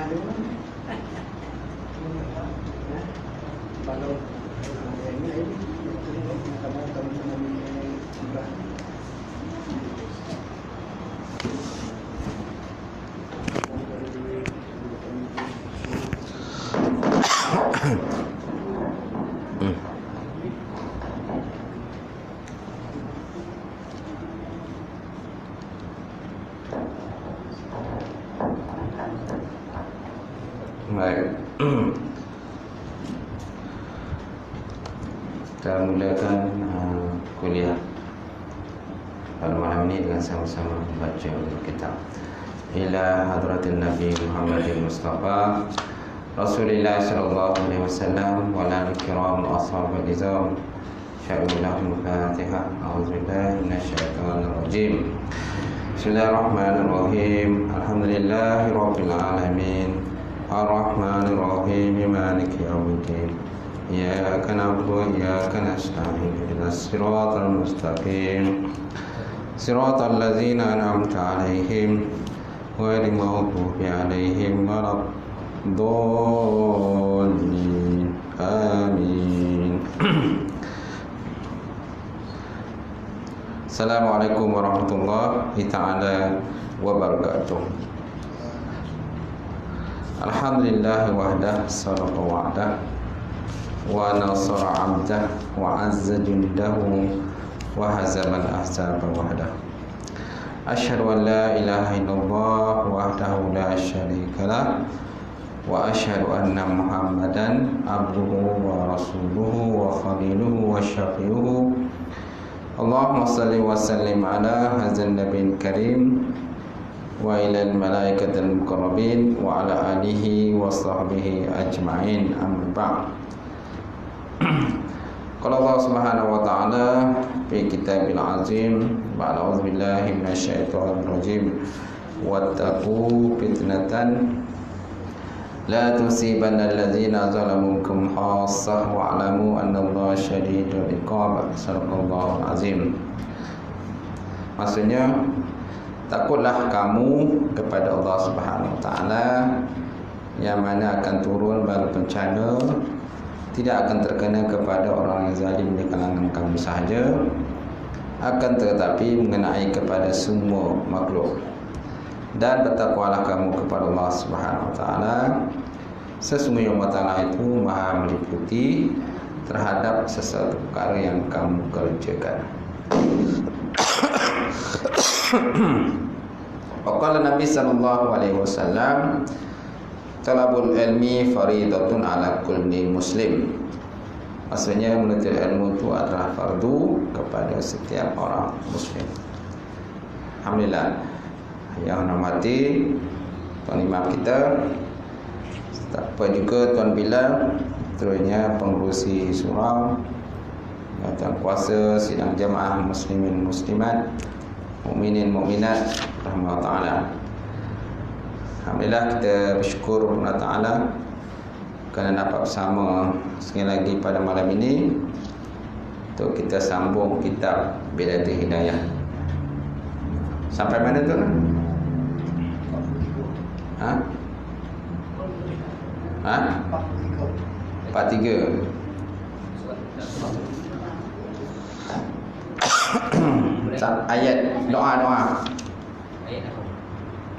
Kalau ini baik. Kita mulakan kuliah pada malam ini dengan sama-sama membaca kitab Ila Hadratin Nabi Muhammadin Mustafa Rasulullah sallallahu alaihi wasallam wa ala kiram ashabil izam. Sya'ulillahul Fatihah. A'udzubillahi minasyaitonir rajim. Bismillahirrahmanirrahim. Alhamdulillahi rabbil alamin. Ar-Rahmanir Rahim. Maliki yaumiddin. Iyyaka na'budu wa iyyaka nasta'in. Ihdinas siratal mustaqim. Siratal ladzina an'amta 'alaihim ghairil maghdubi 'alaihim waladdallin. Amin. Assalamualaikum warahmatullahi ta'ala wabarakatuh. Alhamdulillah wahdah sadaqa wa'dah wa nasara 'abdah wa 'azza jundahu wa hazama al-ahzaba wahdah. Asyhadu an la ilaha illallah wahdahu la syarika lah wa asyhadu anna Muhammadan abduhu wa rasuluhu wa khaliluhu wa syafi'uhu. Allahumma salli wa sallim ala hadzal nabiyil karim wa ilal malaikatil muqarrabin wa ala alihi wa sahbihi ajma'in. Amma ba'd. Qala Allah Subhanahu wa ta'ala fi kitabil azim ba'da auzubillahi minasyaitonir rajim wattaqu fitnatan la tusibanna alladzina zalamu minkum khassah wa'lamu annallaha syadidul iqab. Sadaqallahul azim. Maksudnya, takutlah kamu kepada Allah Subhanahu wa taala yang mana akan turun bala bencana tidak akan terkena kepada orang yang zalim di kalangan kamu sahaja, akan tetapi mengenai kepada semua makhluk. Dan bertakwalah kamu kepada Allah Subhanahu wa taala. Sesungguhnya Allah Ta'ala itu Maha meliputi terhadap sesuatu perkara yang kamu kerjakan. Waqala Nabi sallallahu alaihi wasallam, talabul ilmi faridatun ala kulli muslim. Maksudnya menuntut ilmu itu adalah fardu kepada setiap orang muslim. Alhamdulillah. Yang hormati Tuan Imam kita, tak apa juga Tuan Bilal, terusnya pengurusi surau, Tuan Kuasa sidang jamaah muslimin muslimat, mukminin mukminat rahmatullah taala. Alhamdulillah, kita bersyukur kepada Allah Taala kerana dapat bersama sekali lagi pada malam ini untuk kita sambung kitab Bidayatul Hidayah. Sampai mana tu? Ha? 43. Ayat doa.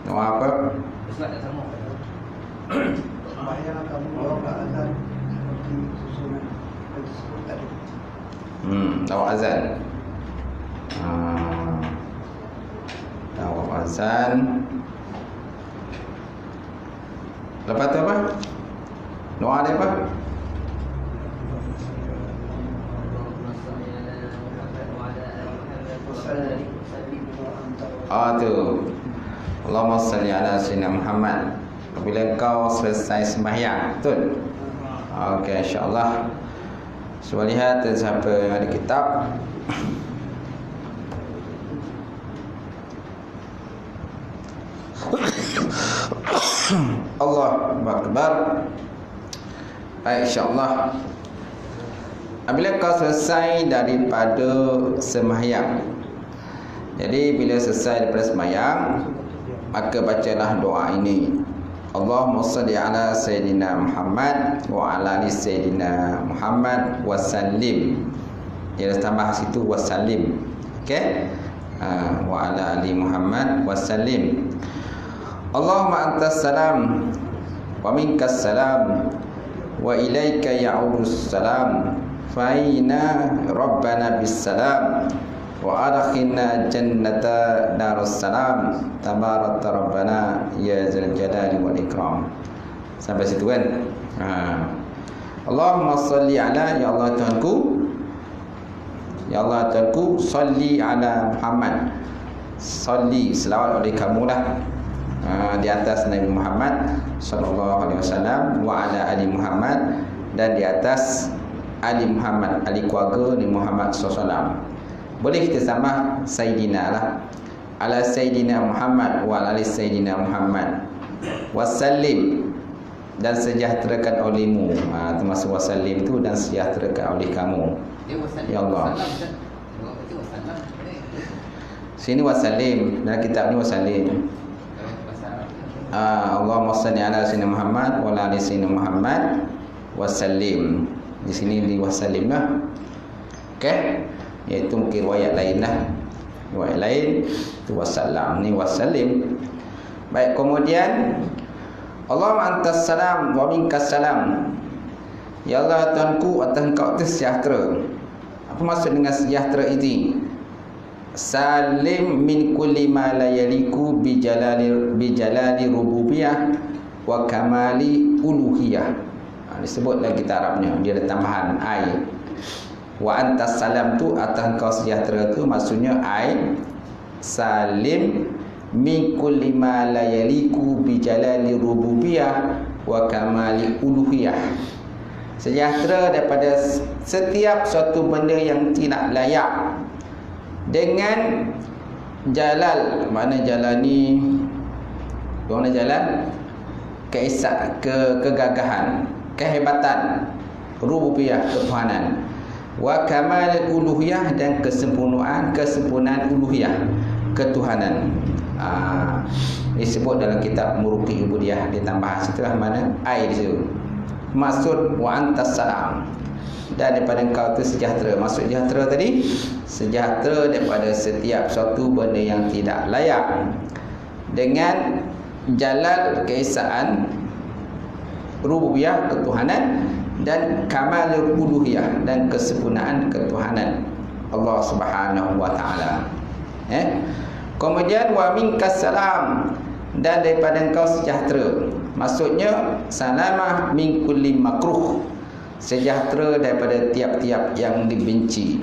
Doa apa? Doa azan. Doa azan. Lepas tu apa? Doa dia apa? Tu Allahumma salli ala sayyidina Muhammad. Apabila kau selesai sembahyang, betul? Okey, insya-Allah. Cuba lihat siapa yang ada kitab. Allahu Akbar. Baik, insya-Allah. Apabila kau selesai daripada sembahyang, jadi bila selesai daripada sembahyang, maka bacalah doa ini. Allahumma salli ala Sayyidina Muhammad wa ala ali Sayyidina Muhammad wa sallim. Dia tambah situ wa sallim. Okey? Wa ala ali Muhammad wa sallim. Allahumma antas salam wa minkas salam wa ilaika ya'udus salam fa inna rabbana bis salam wa adkhilna jannata darus salam tabarakta rabbana ya zal jalali wal ikram. Sampai situ kan. Allahumma salli ala, ya Allah Tuhanku, ya Allah Tuhanku, salli ala Muhammad. Salli, selawat oleh kamulah di atas Nabi Muhammad sallallahu alaihi wasallam wa ala ali Muhammad, dan di atas ali Muhammad, ali keluarga Nabi Muhammad sallallahu alaihi wasallam. Boleh kita tambah Sayyidina lah, ala Sayyidina Muhammad wa ala ali Sayyidina Muhammad wasallim, dan sejahterakan olehmu. Termasuk wasallim tu, dan sejahterakan oleh kamu ya Allah. Sini wasallim, dalam kitab ni wasallim. Allahumma salli ala Sayyidina Muhammad wa ala ali Sayyidina Muhammad wasallim. Di sini di wasallim lah. Okey, iaitu mungkin riwayat lain lah. Riwayat lain tu wasallam, ni wasallim. Baik, kemudian Allahumma antas salam wa minkas salam. Ya Allah Tuhanku, atas Engkau itu sejahtera. Apa maksud dengan sejahtera ini? Salim min kulli ma la yaliku bi jalali rububiyah wa kamali uluhiyah. Disebut dalam kitab Arabnya, dia ada tambahan ai. Wa antas salam tu, atas Engkau sejahtera tu maksudnya ai salim min kulli ma la yaliku bi jalali rububiyah wa kamali uluhiyah. Sejahtera daripada setiap suatu benda yang tidak layak dengan jalal, mana jalani, mana jalan kegagahan, kehebatan, rububiyah, ketuhanan, wa kamal uluhiyah, dan kesempurnaan uluhiyah, ketuhanan. Disebut dalam kitab Muruqi Ubudiyah, ditambah setelah mana ai di situ. Maksud wa antas salam, dan daripada Engkau itu sejahtera. Maksud sejahtera tadi, sejahtera daripada setiap suatu benda yang tidak layak dengan jalal, keesaan, rububiyah, ketuhanan, dan kamal uluhiyah, dan kesempurnaan ketuhanan Allah Subhanahu wa taala. Kemudian wa minkas salam, dan daripada Engkau sejahtera. Maksudnya salamah min kulli makruh, sejahtera daripada tiap-tiap yang dibenci.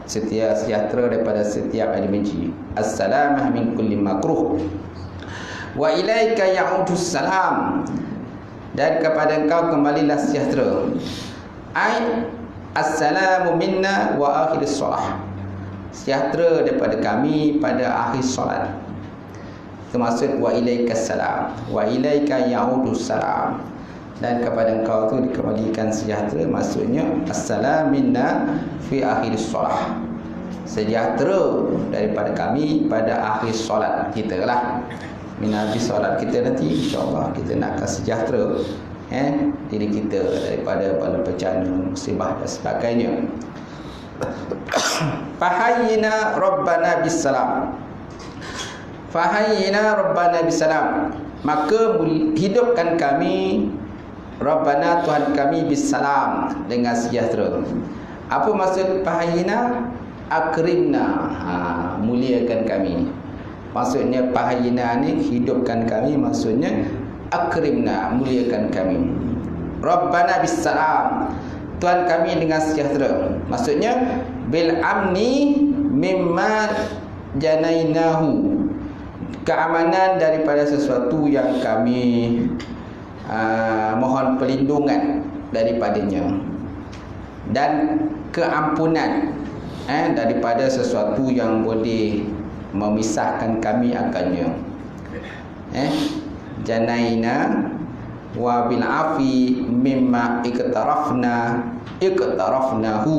Sejahtera daripada setiap yang dibenci. Assalamah min kulli makruh. Wa ilaika ya'udus salam, dan kepada Engkau kembalilah sejahtera. Ai assalamu minna wa akhiris solah, sejahtera daripada kami pada akhir solat. Termasuk wa ilaikas salam, wa ilaika ya'udus salam, dan kepada Engkau tu dikembalikan sejahtera. Maksudnya assalam minna fi akhiris solah, sejahtera daripada kami pada akhir solat kita lah. Minabi solat kita nanti, insyaAllah kita nak akan sejahtera diri kita daripada bala bencana, musibah dan sebagainya. Fahayyina rabbana bisalam, fahayyina rabbana bisalam, maka hidupkan kami rabbana, Tuhan kami, bisalam, dengan sejahtera. Apa maksud fahayyina? Akrimna, muliakan kami. Maksudnya fahayyina ni hidupkan kami, maksudnya akrimna, muliakan kami. Rabbana bisalam, Tuhan kami dengan sejahtera. Maksudnya bil amni mimma janainahu, keamanan daripada sesuatu yang kami mohon perlindungan daripadanya, dan keampunan daripada sesuatu yang boleh memisahkan kami akannya. Janaina wa bil afi mimma iktarafnahu,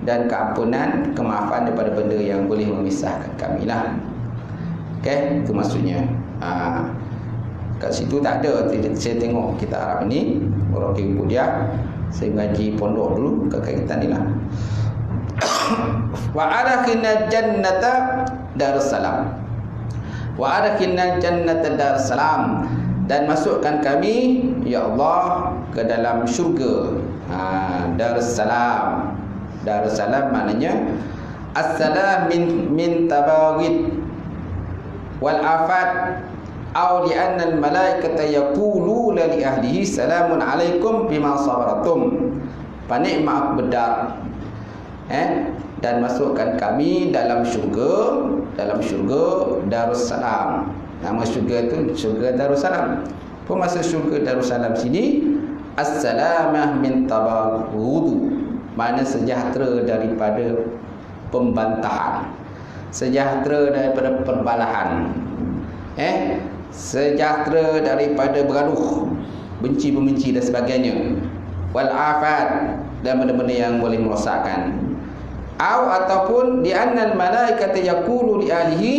dan keampunan, kemaafan daripada benda yang boleh memisahkan kami lah. Okey, itu maksudnya. Kat situ tak ada. Saya tengok kita Arab ni, orang ikut dia. Saya ngaji pondok dulu kat kita ni lah. Wa adkhilna jannata darussalam. Wa adkhilna jannata darussalam, dan masukkan kami ya Allah ke dalam syurga. Darussalam. Darussalam maknanya assalam min tabawid wal afat, aw li anna al malaikata yaquluna li ahlihi salamun alaikum bima sabaratum fa ni'ma bedar. Dan masukkan kami dalam syurga Darussalam. Nama syurga itu syurga Darussalam. Masuk syurga Darussalam sini assalamah min tabawud, makna sejahtera daripada pembantahan, sejahtera daripada perbalahan, sejahtera daripada bergaduh, benci-membenci dan sebagainya, wal afat, dan benda-benda yang boleh merosakkan. Ataupun di annal malaikata yaqulu li ahlihi,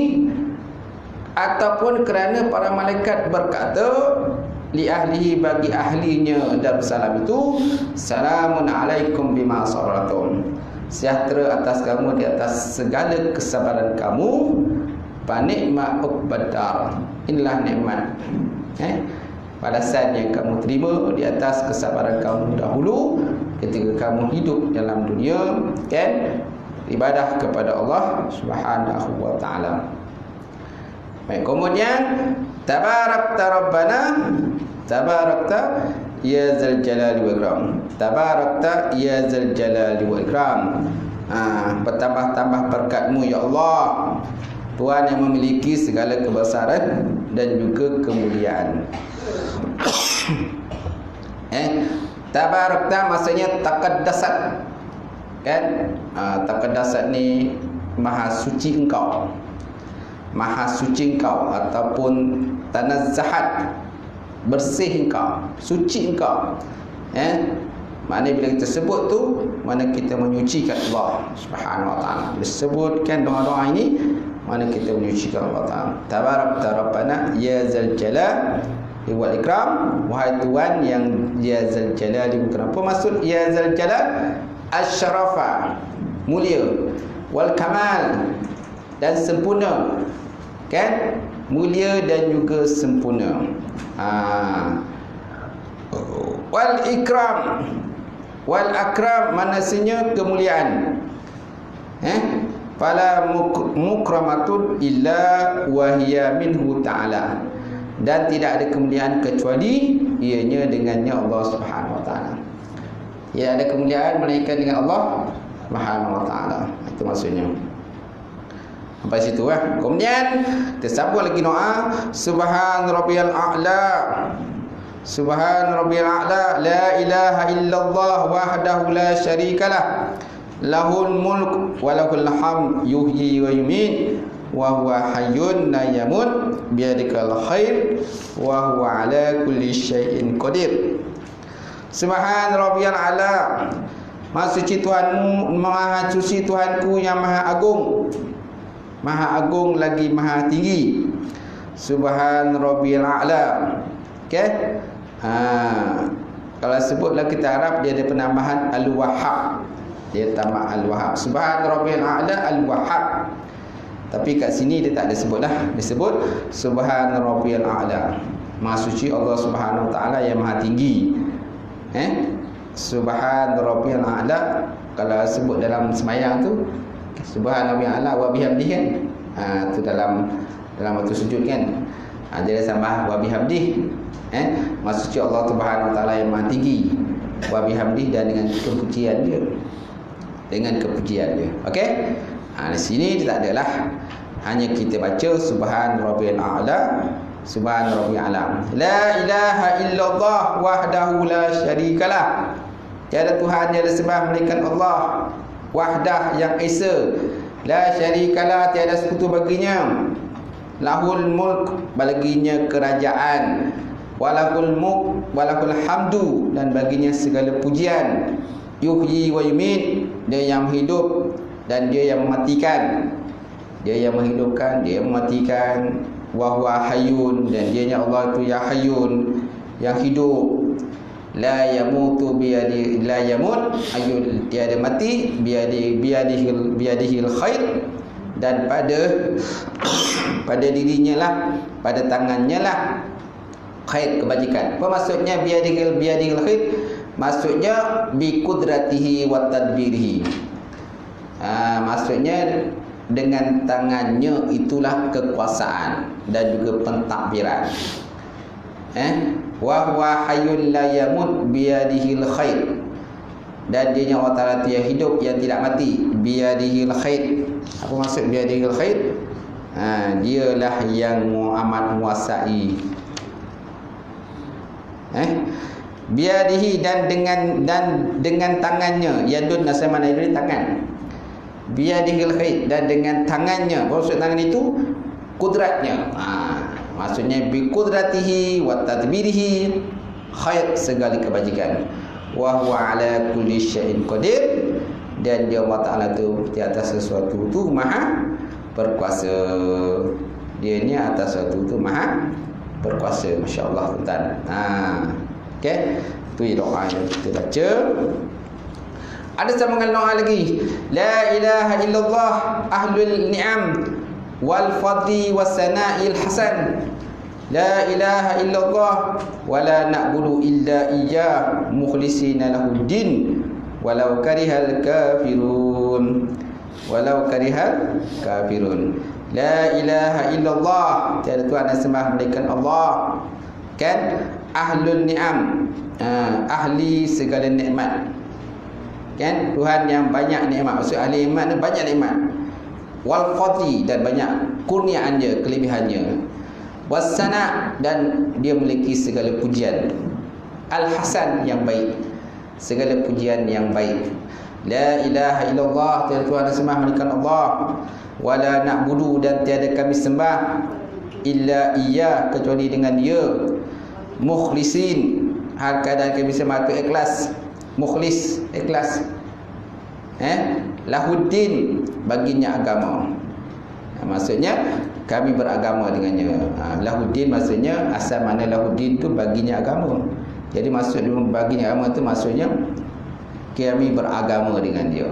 ataupun kerana para malaikat berkata li ahlihi, bagi ahlinya Darussalam itu, salamun alaikum bima sabartum, sejahtera atas kamu di atas segala kesabaran kamu, fa ni'ma uqbadar, inilah nikmat balasan yang kamu terima di atas kesabaran kamu dahulu ketika kamu hidup dalam dunia, kan, ibadah kepada Allah Subhanahu wa taala. Baik, kemudian tabarakta rabbana, tabarakta ya zal jalali wal ikram, tabarakta ya zal jalali wal ikram. Bertambah-tambah berkat-Mu ya Allah, Tuhan yang memiliki segala kebesaran dan juga kemuliaan. Tabarakta maksudnya taqaddasat, kan? Taqaddasat ni maha suci engkau, maha suci engkau, ataupun tanazzahat, bersih engkau, suci engkau. Maknanya bila kita sebut tu, mana kita menyucikan Allah Subhanahu wa taala. Disebutkan doa-doa ini, mana kita menyucikan Allah taala. Tabarakta rabbana ya zal jalal wal ikram, wahai Tuhan yang ya zal jalal wal ikram. Apa maksud ya zal jalal? Asyrafa, mulia, wal kamal, dan sempurna, kan? Mulia dan juga sempurna. Wal ikram, wal akram manasnya kemuliaan. Fala mukramatun illa wahiya minhu ta'ala, dan tidak ada kemuliaan kecuali ianya dengannya Allah Subhanahu wa taala. Ya, ada kemuliaan melainkan dengan Allah Subhanahu wa taala. Itu maksudnya. Sampai situ lah. Kemudian tersambung lagi doa, subhan rabbiyal a'la, subhan rabbiyal a'la, la ilaha illallah wahdahu la syarikalah, lahul mulk wa lahul hamd, yuhyi wa yumiit, wa huwa hayyun la yamut, biyadikal khair, wa huwa ala kulli syai'in qadir. Subhan rabbiyal a'la, maha suci Tuhanmu, maha suci Tuhanku yang maha agung, maha agung lagi maha tinggi. Subhan rabbiyal a'la. Okey? Kalau sebutlah kita Arab, dia ada penambahan al-wahhab. Dia tambah al-wahhab. Subhan rabbiyal a'la al-wahhab. Tapi kat sini dia tak ada sebutlah. Dia sebut subhan rabbiyal a'la. Maha suci Allah Subhanahu wa taala yang maha tinggi. Subhan rabbiyal a'la, kalau sebut dalam semayang tu subhan rabbiyal a'la wa bihamdihi, kan? Tu dalam waktu sujud, kan? Dia sama wa bihamdihi, maha suci Allah Subhanahu wa taala yang maha tinggi, wa bihamdihi, dan dengan kepujian dia, dengan kepujian dia. Okey? Di sini dia tak adalah, hanya kita baca subhan rabbiyal a'la, subhan rabbiyal a'la. La ilaha illallah wahdahu la syarikalah, tiada Tuhan yang disembah melainkan Allah, wahdah yang esa, la syarikalah, tiada sekutu baginya, lahul mulk, baginya kerajaan, walahul mulk walahul hamdu, dan baginya segala pujian, yuhyi wa yumiit, dia yang hidup dan dia yang mematikan, dia yang menghidupkan, dia yang mematikan, wa huwa hayyun, dan dianya Allah itu yang hayyun, yang hidup. La yamutu biyadi, la yamut, hayyun, tiada mati, biyadihil khair, dan pada dirinya lah, pada tangannya lah khair, kebajikan. Apa maksudnya biyadihil khair? Maksudnya bi qudratihi wa tadbirihi. Maksudnya dengan tangannya itulah kekuasaan dan juga pentadbiran. Wa huwa hayyun la yamut biyadihil khair, dan dianya Allah Ta'ala yang hidup, yang tidak mati, biyadihil khair. Apa maksud biyadihil khair? Dialah yang amat menguasai. Biyadihi, dan dengan tangannya. Yadun nasa mana itu tangan. Biyadihil khair, dan dengan tangannya. Maksud tangan itu kudratnya. Maksudnya bi qudratihi wa tadbirihi khair, segala kebajikan. Wa huwa ala kulli syai'in qadir, dan dia Allah Ta'ala tu di atas sesuatu tu maha berkuasa. Dia ni atas sesuatu tu maha berkuasa. Masya-Allah tuan. Okey, tu doa yang kita baca. Ada sambungan doa lagi. La ilaha illallah ahlul ni'am wal fadli was sana'il hasan. La ilaha illallah wa la na'budu illa iyyah mukhlisina lahuddin walau karihal kafirun. Walau karihal kafirun. La ilaha illallah, tiada tuhan yang sembah melainkan Allah. Kan? Ahlul ni'am, ahli segala nikmat. Kan? Tuhan yang banyak nikmat. Maksud ahli nikmat ni banyak nikmat. Wal fadli, dan banyak kurniaannya, kelebihannya. Wassana, dan dia memiliki segala pujian. Al hasan, yang baik, segala pujian yang baik. La ilaha illallah, tiada tuhan yang sembah melainkan Allah. Wala na'budu, dan tiada kami sembah illa iyyah, kecuali dengan dia. Mukhlisin, hal keadaan kami sembah ke ikhlas. Mukhlis, ikhlas. Lahuddin, baginya agama. Maksudnya kami beragama dengannya. Lahuddin maksudnya asal mana lahuddin tu baginya agama. Jadi maksud baginya agama tu maksudnya kami beragama dengan dia.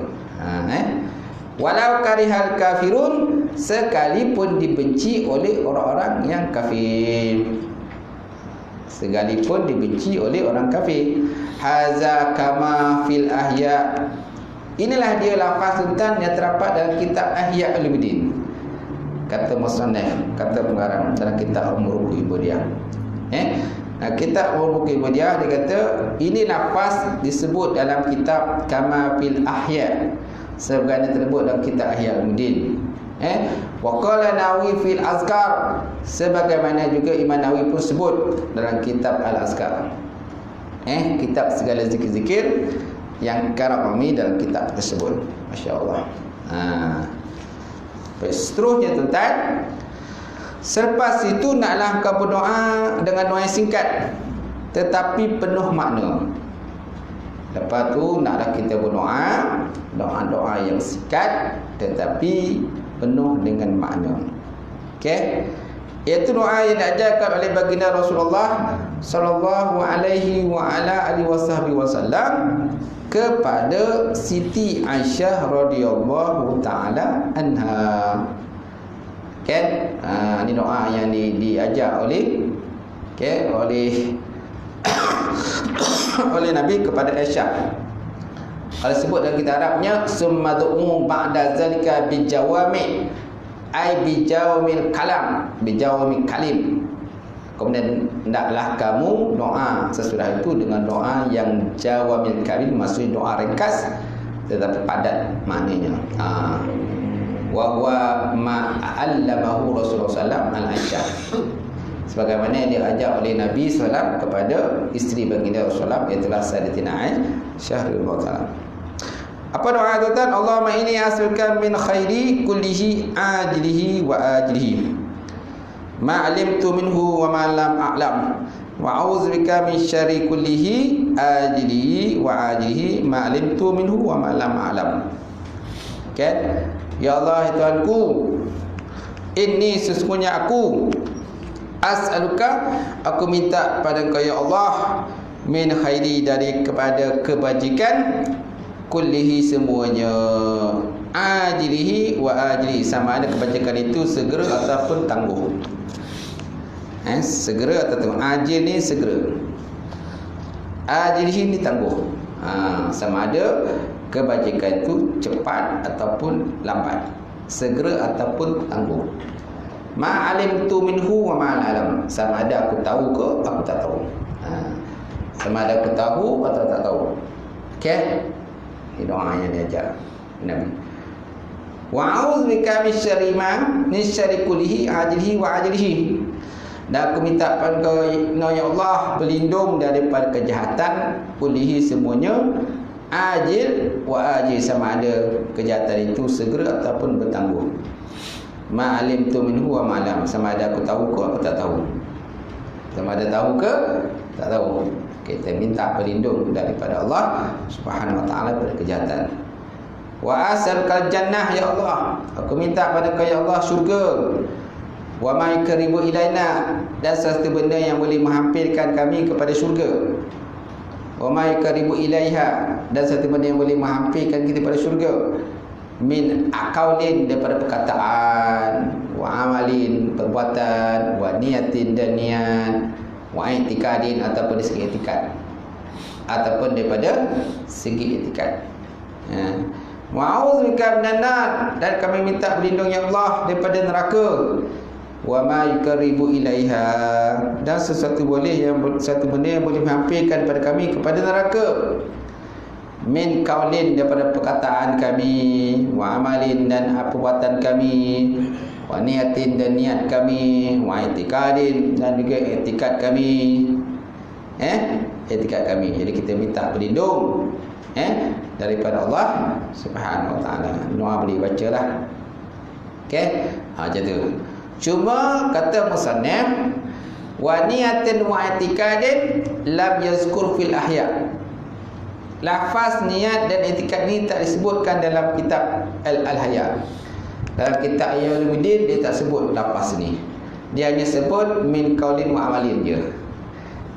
Walau karihal kafirun, sekalipun dibenci oleh orang-orang yang kafir. Sekalipun dibenci oleh orang kafir. Haza kama fil ahya. Inilah dia lafaz sultan yang terdapat dalam kitab Ihya Ulumuddin. Kata musannaf, kata pengarang dalam kitab Umur Ibadiah. Kitab Umur Ibadiah, dia kata ini lafaz disebut dalam kitab kama fil ahya, sebagaimana tersebut dalam kitab Ihya Ulumuddin. Wa qala Nawawi fil Azkar, sebagaimana juga Imam Nawawi pun sebut dalam kitab Al-Azkar. Kitab segala zikir-zikir yang karami dalam kitab tersebut. Masya-Allah. Seterusnya tuan-tuan, selepas itu naklah kau berdoa dengan doa yang singkat tetapi penuh makna. Lepas tu naklah kita berdoa doa-doa yang singkat tetapi penuh dengan makna. Okey? Itu doa yang diajarkan oleh baginda Rasulullah sallallahu alaihi wa ala alihi wasallam kepada Siti Aisyah radhiyallahu taala anha. Kan? Ini doa yang diajar oleh oleh Nabi kepada Aisyah. Kalau sebut dalam kitab Arabnya summa du'u ba'da zalika bijawami, ai bijawamil kalam, bijawamil kalim. Kemudian hendaklah kamu doa sesudah itu dengan doa yang jawamil kalim, maksudnya doa ringkas tetapi padat maknanya. Wa huwa ma 'allamahu Rasulullah sallallahu alaihi wasallam sebagaimana yang diajar oleh Nabi sallallahu kepada isteri baginda Rasulullah, iaitu Sayyidatina Aisyah radhiyallahu taala. Apa doa tuan? Allahumma inni as'aluka min khairi kullihi ajlihi wa ajlihi ma 'alimtu minhu wa ma lam a'lam wa a'udzubika min syarri kullihi ajlihi wa ajlihi ma 'alimtu minhu wa ma lam a'lam. Okay? Ya Allah, Tuhanku, Inni sesungguhnya aku as'aluka, aku minta pada Engkau ya Allah, min khairi, dari kepada kebajikan, kullihi semuanya, ajilihi wa ajlihi, sama ada kebajikan itu segera ataupun tangguh. Segera atau tangguh. Ajil ni segera, ajlihi ni tangguh. Sama ada kebajikan itu cepat ataupun lambat, segera ataupun tangguh. Ma alimtu minhu wa ma alam, sama ada aku tahu ke aku tak tahu. Sama ada aku tahu atau tak tahu. Okey, ini doa yang diajar Nabi. Wa a'udzubika min syarri ma, min syarri kullihi ajlihi wa ajlihi. Dan aku minta pada Engkau ya Allah berlindung daripada kejahatan kullihi semuanya, ajil wa ajil, sama ada kejahatan itu segera ataupun bertangguh. Ma alimtu minhu wa ma alam, sama ada aku tahu ke aku tak tahu. Sama ada tahu ke tak tahu. Kita minta berlindung daripada Allah Subhanahu wa taala pada kejahatan. Wa as'alukal jannah ya Allah, aku minta pada Engkau ya Allah syurga. Wa ma yakribu ilaina, dan sesuatu benda yang boleh menghampirkan kami kepada syurga. Wa ma yakribu ilaiha, dan sesuatu benda yang boleh menghampirkan kita kepada syurga. Min aqaulin, daripada perkataan, wa amalin perbuatan, wa niyatin dan niat, wa i'tiqadin ataupun dari segi i'tiqad, ataupun daripada segi i'tiqad. Wa a'udzubika minan nar, dan kami minta berlindung ya Allah daripada neraka. Wa ma yuqarribu ilaiha, dan sesuatu benda yang boleh menghampirkan kepada kami kepada neraka. Min qaulin, daripada perkataan kami, wa amalin, dan perbuatan kami, wa niyatin, dan niat kami, wa i'tiqadin, dan juga i'tiqad kami. I'tiqad kami. Jadi kita minta berlindung daripada Allah Subhanahu wa taala. Doa boleh bacalah. Okey, macam tu. Cuma kata musannaf, wa niyatin wa i'tiqadin lam yazkur fil ahya. Lafaz niat dan i'tiqad ni tak disebutkan dalam kitab Al-Ahya. Dalam kitab Ihya Ulumuddin dia tak sebut lafaz ni. Dia hanya sebut min qaulin wa amalin je.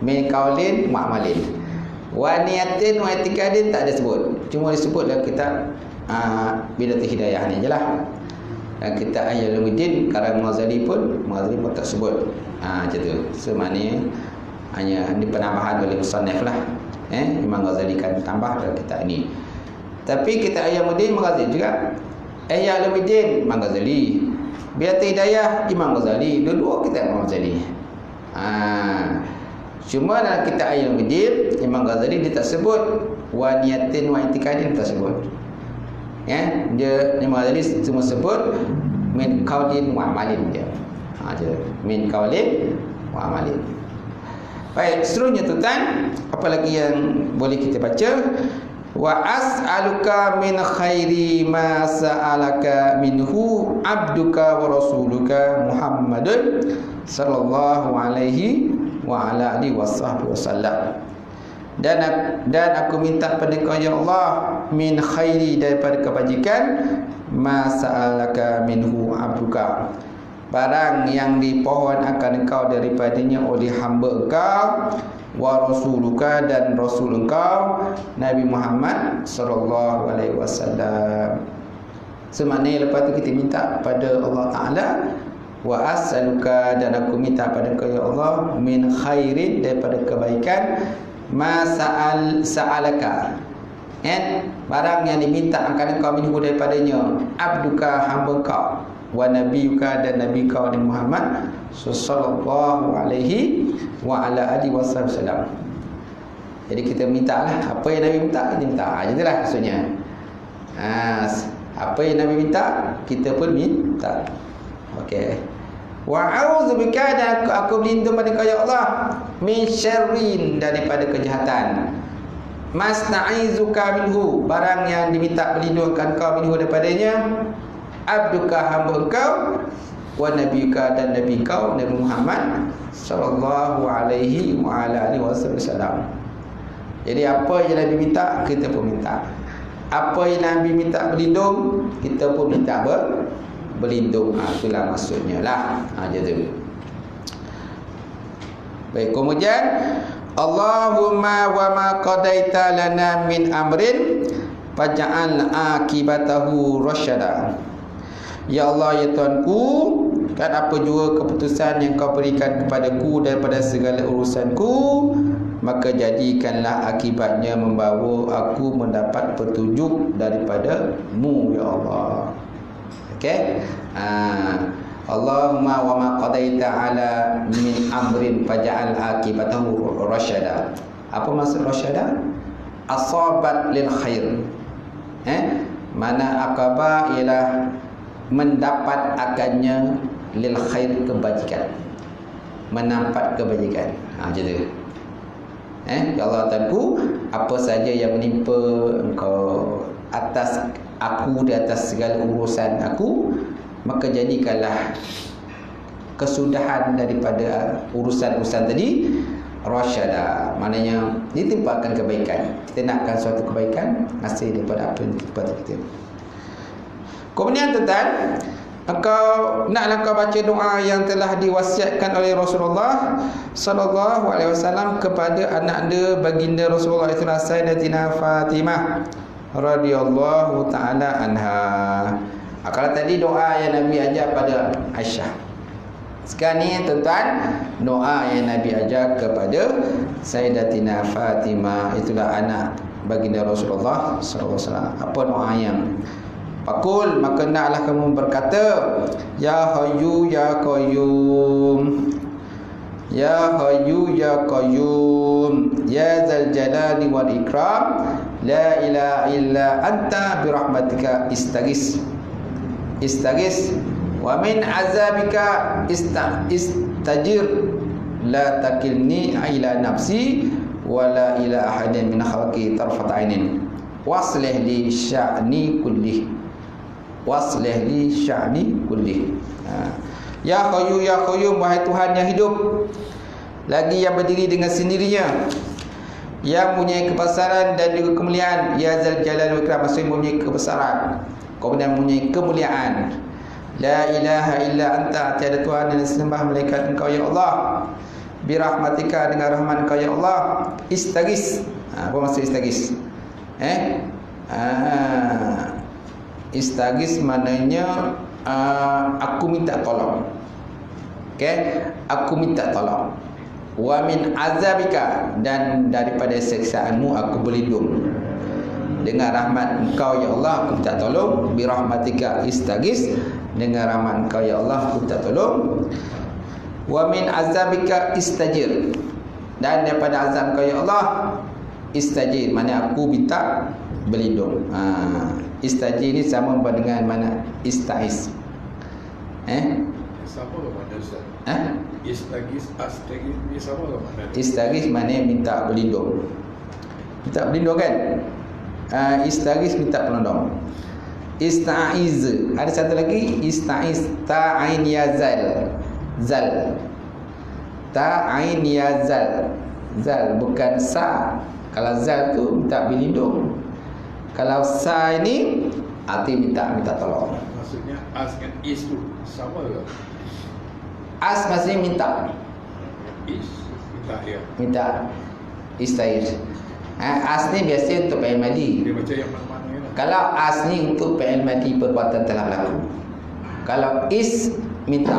Min qaulin wa amalin. Wa niyatin wa i'tiqadin tak ada sebut. Cuma disebut dalam kitab Bidatul Hidayah ni jelah. Dan kitab Ihya Ulumuddin karang Ghazali pun tak sebut. Macam tu. So maknanya hanya ini penambahan oleh musannaf lah. Imam Ghazali kan tambah dalam kitab ini. Tapi kitab Ihya Ulumuddin Imam Ghazali juga. Ihya Ulumuddin Imam Ghazali, Bidatul Hidayah Imam Ghazali, dua-dua kitab Imam Ghazali. Cuma dalam kitab Ihya Ulumuddin Imam Ghazali dia tak sebut wa niyatin wa i'tiqadin, tak sebut. Dia Imam Ghazali cuma sebut min qaulin wa amalin dia. Min qaulin wa amalin. Baik, seterusnya tuan, apa lagi yang boleh kita baca? Wa as'aluka min khairi ma sa'alaka minhu abduka wa rasuluka Muhammadun sallallahu alaihi wa ala alihi wasallam. Dan aku minta pada Engkau ya Allah min khairi, daripada kebajikan, ma sa'alaka minhu abduka, barang yang dipohon akan Engkau daripadanya oleh hamba Engkau, wa rasuluka, dan rasul Engkau Nabi Muhammad sallallahu alaihi wasallam. Semaknanya lepas tu kita minta pada Allah Taala, wa as'aluka, dan aku minta pada Engkau ya Allah min khairin, daripada kebaikan, ma sa'alaka, barang yang diminta akan Engkau minhu daripadanya, abduka hamba Engkau, wa nabiyuka, dan nabi kau Nabi Muhammad sallallahu alaihi wa ala alihi wasallam. Jadi kita mintalah apa yang Nabi minta, kita minta. Itulah maksudnya. Apa yang Nabi minta, kita pun minta. Okey. Wa a'udzubika, dan aku berlindung pada Engkau ya Allah min syarrin, daripada kejahatan, masna'izuka minhu, barang yang diminta berlindung akan Engkau minhu daripadanya, abduka hamba Engkau, wa nabiyuka, dan nabi kau Nabi Muhammad sallallahu alaihi wa ala alihi wasallam. Jadi apa yang Nabi minta, kita pun minta. Apa yang Nabi minta berlindung, kita pun minta berlindung. Itulah maksudnya lah. Jadi baik, kemudian Allahumma wa ma qadaita lana min amrin faj'al akibatahu rasyada. Ya Allah, ya Tuhanku, kan apa jua keputusan yang kau berikan kepadaku daripada segala urusanku, maka jadikanlah akibatnya membawa aku mendapat petunjuk daripada-Mu, ya Allah. Okey. Allahumma wa ma qadaita ala min amrin faj'al akibatahu rasyada. Apa maksud rasyada? Asabat lil khair. Mana akabah ialah mendapat akannya lil khair, kebajikan, menampak kebajikan. Gitu. Ya Allah Tuhanku, apa saja yang menimpa engkau atas aku, di atas segala urusan aku, maka jadikanlah kesudahan daripada urusan-urusan tadi rasyada. Maknanya ditimpakan kebaikan. Kita nakkan suatu kebaikan hasil daripada apa yang ditimpa kita. Kemudian tuan, naklah kau baca doa yang telah diwasiatkan oleh Rasulullah sallallahu alaihi wasallam kepada anak dia baginda Rasulullah, itu Sayyidatina Fatimah radhiyallahu taala anha. Kalau tadi doa yang Nabi ajar pada Aisyah, sekarang ni tuan-tuan, doa yang Nabi ajar kepada Sayyidatina Fatimah, itulah anak baginda Rasulullah sallallahu alaihi wasallam. Apa doa yang Fakul, maka naklah kamu berkata, Ya Hayyu Ya Qayyum, Ya Hayyu Ya Qayyum, Ya Zal Jalali wal Ikram, La ilaha illa anta birahmatika istaghis. Istaghis wa min azabika istajir, la takilni ila nafsi wa la ila ahadin min khalqi tarfat ainin, waslih li sya'ni kullih, waslih li sya'ni kullih. Ya Hayyu Ya Qayyum, wahai Tuhan yang hidup lagi yang berdiri dengan sendirinya, yang mempunyai kebesaran dan juga kemuliaan. Ya Zal Jalal wal Ikram, maksudnya mempunyai kebesaran, kemudian mempunyai kemuliaan. La ilaha illa anta, tiada Tuhan yang disembah melainkan Engkau ya Allah. Birahmatika, dengan rahmat Engkau ya Allah. Istaghis. Apa maksud istaghis? Istaghis maknanya aku minta tolong. Okey, aku minta tolong. Wa min azabika, dan daripada siksaanmu aku berlindung. Dengan rahmat Engkau ya Allah aku minta tolong. Bi rahmatika istaghis, dengan rahmat Engkau ya Allah aku minta tolong. Wa min azabika istajir, dan daripada azab Engkau ya Allah istajir, mana aku minta berlindung. Istajir ni sama dengan mana istaiz. Sama ke mana Ustaz? Istaghis, astagis ni sama ke mana? Istaghis maknanya minta berlindung. Minta berlindung kan? Istaghis minta pelindung. Istaiz, ada satu lagi istaiz, ta'ain ya zal. Zal. Ta'ain ya zal. Zal bukan sa. Kalau zal tu minta berlindung. Kalau sa ini arti minta tolong. Maksudnya as dengan is tu sama ke? As maksudnya minta. Is minta ya. Minta. Istaiz. As ni biasa untuk fi'il madi. Dia baca yang mana-mana ya. Kalau as ni untuk fi'il madi, perbuatan telah berlaku. Kalau is minta,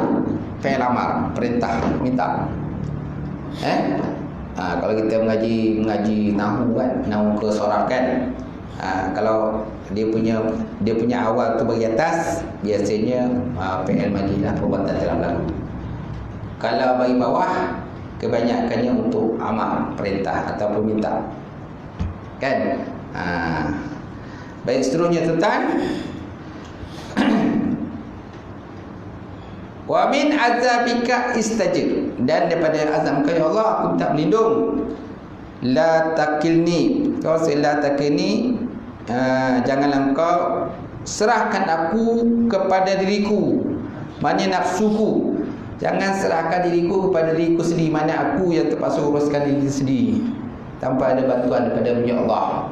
fi'il amar, perintah, minta. Kalau kita mengaji nahwu kan, nahwu ke soraf kan. Kalau dia punya awal tu bagi atas, biasanya fi'il madi lah, perbuatan telah berlaku. Kalau bagi bawah, kebanyakannya untuk amar, perintah ataupun minta. Kan? Baik, seterusnya tentang wa min azabika istajir, dan daripada azab Engkau ya Allah aku minta berlindung. La takilni, kau la takilni, janganlah Engkau serahkan aku kepada diriku, maknanya nafsuku. Jangan serahkan diriku kepada diriku sendiri, mana aku yang terpaksa uruskan diri sendiri tanpa ada bantuan daripada Ya Allah.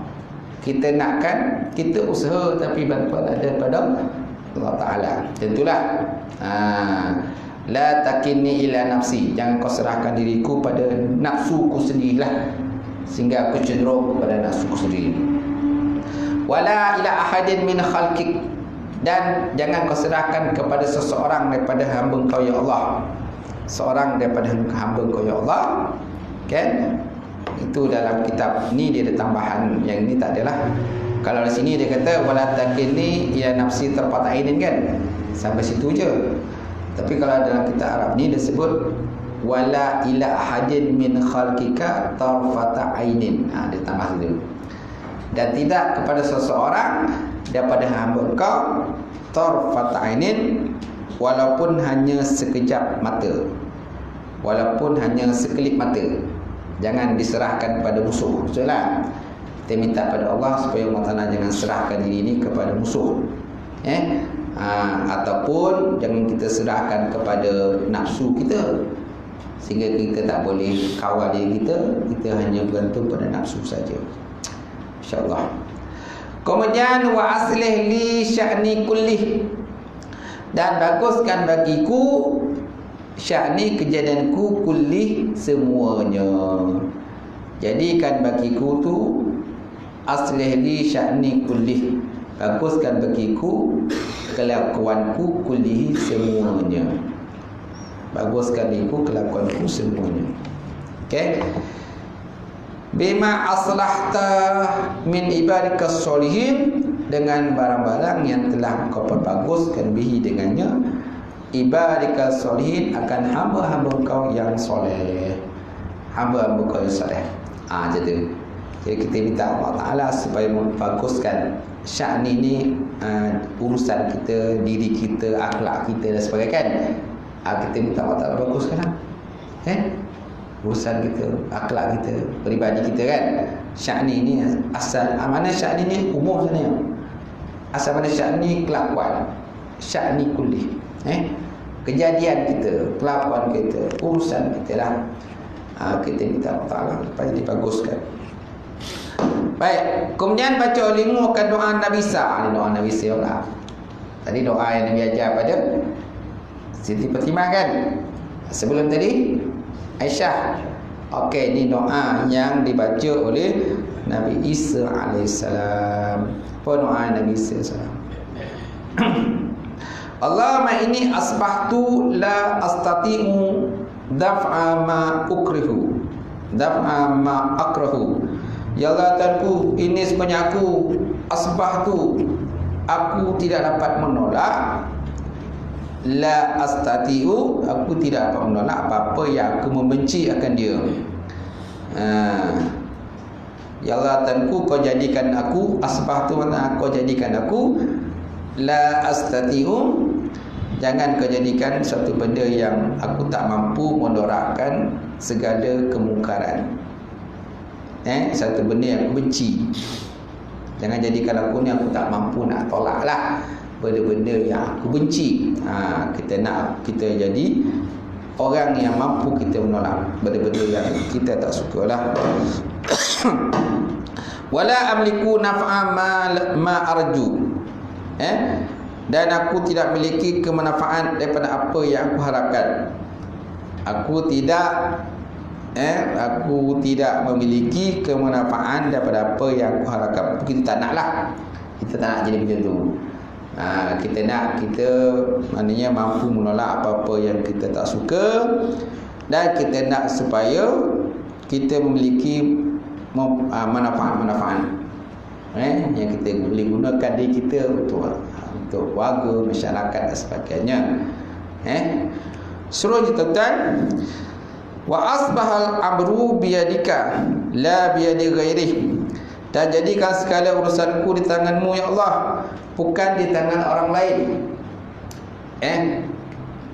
Kita nakkan, kita usaha, tapi bantuan ada daripada Allah Ta'ala. Tentulah la takinni ila nafsi, jangan kau serahkan diriku pada nafsuku sendirilah, sehingga aku cenderung kepada nafsuku sendiri. Wala ila ahadin min khalqik, dan jangan kau serahkan kepada seseorang daripada hamba kau ya Allah. Seorang daripada hamba kau ya Allah, kan? Itu dalam kitab ni dia ada tambahan, yang ini tak adalah. Kalau di sini dia kata wala takinni ila nafsi tarfat ainin, kan? Sampai situ je. Tapi kalau dalam kitab Arab ni dia sebut wala ila ahadin min khalqika tarfata ainin. Dia tambah situ. Dan tidak kepada seseorang daripada hamba kau tarfata ainin, walaupun hanya sekejap mata, walaupun hanya sekelip mata. Jangan diserahkan kepada musuh. Betul lah? Kita minta pada Allah supaya Allah Ta'ala jangan serahkan diri ini kepada musuh. Ataupun jangan kita serahkan kepada nafsu kita, sehingga kita tak boleh kawal diri kita. Kita hanya bergantung pada nafsu saja. InsyaAllah. Kemudian wa aslih li sya'ni kullih, dan baguskan bagiku sya'ni kejadianku kullih semuanya. Jadikan bagiku tu aslih li sya'ni kullih, baguskan bagiku kelakuanku kullih semuanya. Baguskan bagiku kelakuanku semuanya. Okey. Bima aslahta min ibadika sholihin, dengan barang-barang yang telah kau perbaguskan bihi dengannya ibadika sholihin, akan hamba-hamba kau yang soleh. Hamba-hamba kau yang soleh. Jadi kita minta Allah Ta'ala supaya membaguskan sya'ni ni, urusan kita, diri kita, akhlak kita dan sebagainya, kan? Kita minta Allah Ta'ala baguskan lah. Urusan kita, akhlak kita, peribadi kita, kan? Sya'ni ni asal mana sya'ni ni umum sebenarnya. Asal mana sya'ni kelakuan. Sya'ni kulli. Kejadian kita, kelakuan kita, urusan kita lah. Kita minta Allah Ta'ala supaya dibaguskan. Baik, kemudian baca ulimu akan doa Nabi Isa. Ini doa Nabi Isa lah. Tadi doa yang Nabi ajar pada Siti Fatimah, kan? Sebelum tadi Aisyah. Okey, ini doa yang dibaca oleh Nabi Isa alaihissalam. Apa doa Nabi Isa alaihissalam? Allahumma inni asbahtu la astati'u daf'a ma ukrihu, daf'a ma akrahu. Ya Allah Tuhanku, ini sebenarnya aku asbahtu, aku tidak dapat menolak, la astati'u, aku tidak dapat menolak apa-apa yang aku membenci akan dia. Ya Allah Tuhanku, kau jadikan aku, asbahtu makna kau jadikan aku, la astati'u, jangan kau jadikan satu benda yang aku tak mampu menolakkan segala kemungkaran. Satu benda yang aku benci, jangan jadikan aku ni aku tak mampu nak tolak lah benda-benda yang aku benci. Kita nak kita jadi orang yang mampu kita menolak benda-benda yang kita tak suka lah. Wala amliku naf'a ma arju, dan aku tidak memiliki kemanfaat daripada apa yang aku harapkan. Aku tidak memiliki kemanfaat daripada apa yang aku harapkan. Kita tak nak lah. Kita tak nak jadi macam tu. Kita nak kita maknanya mampu menolak apa-apa yang kita tak suka, dan kita nak supaya kita memiliki manfaat-manfaat yang kita boleh gunakan diri kita untuk warga, masyarakat dan sebagainya. Suruh tuan, wa asbahal amru biyadika la biyadi ghairih, dan jadikan segala urusanku di tanganmu ya Allah, bukan di tangan orang lain.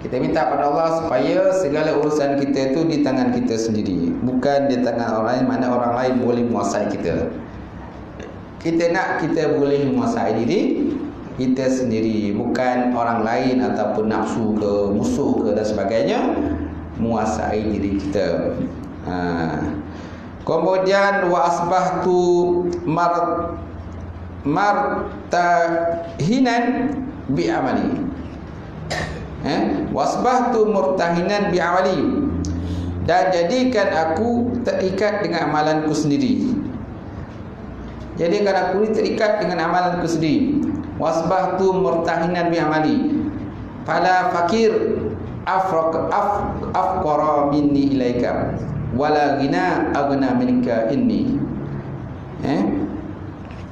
Kita minta pada Allah supaya segala urusan kita itu di tangan kita sendiri, bukan di tangan orang lain, mana orang lain boleh menguasai kita. Kita nak kita boleh menguasai diri kita sendiri, bukan orang lain ataupun nafsu ke, musuh ke dan sebagainya menguasai diri kita. Kemudian wa asbahtu martahinan bi'amali. Wasbahtu murtahinan bi'amali, dan jadikan aku terikat dengan amalanku sendiri. Jadikan aku ni terikat dengan amalanku sendiri. Wasbahtu murtahinan bi'amali, fala fakir afqara minni ilaika, wala ghina aghna minka inni.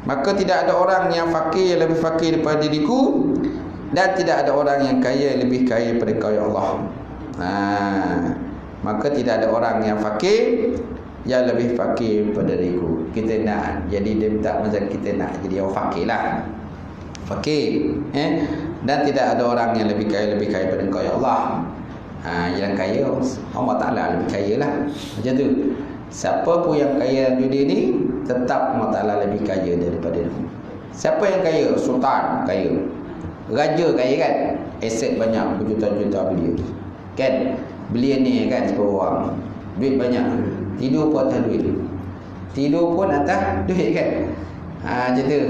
Maka tidak ada orang yang fakir lebih fakir daripada diriku, dan tidak ada orang yang kaya lebih kaya daripada kau ya Allah. Maka tidak ada orang yang fakir yang lebih fakir daripada diriku. Kita nak jadi, dia minta macam kita nak jadi orang fakir lah, fakir. Dan tidak ada orang yang lebih kaya daripada kau ya Allah. Yang kaya Allah Ta'ala lebih kaya lah. Macam tu. Siapa pun yang kaya dalam dunia ni, tetap Allah Ta'ala lebih kaya daripada dia. Siapa yang kaya? Sultan kaya, raja kaya kan, aset banyak, berjuta-juta belia kan, belia ni kan, 10 orang, duit banyak, tidur pun atas duit, tidur pun atas duit kan. Macam tu.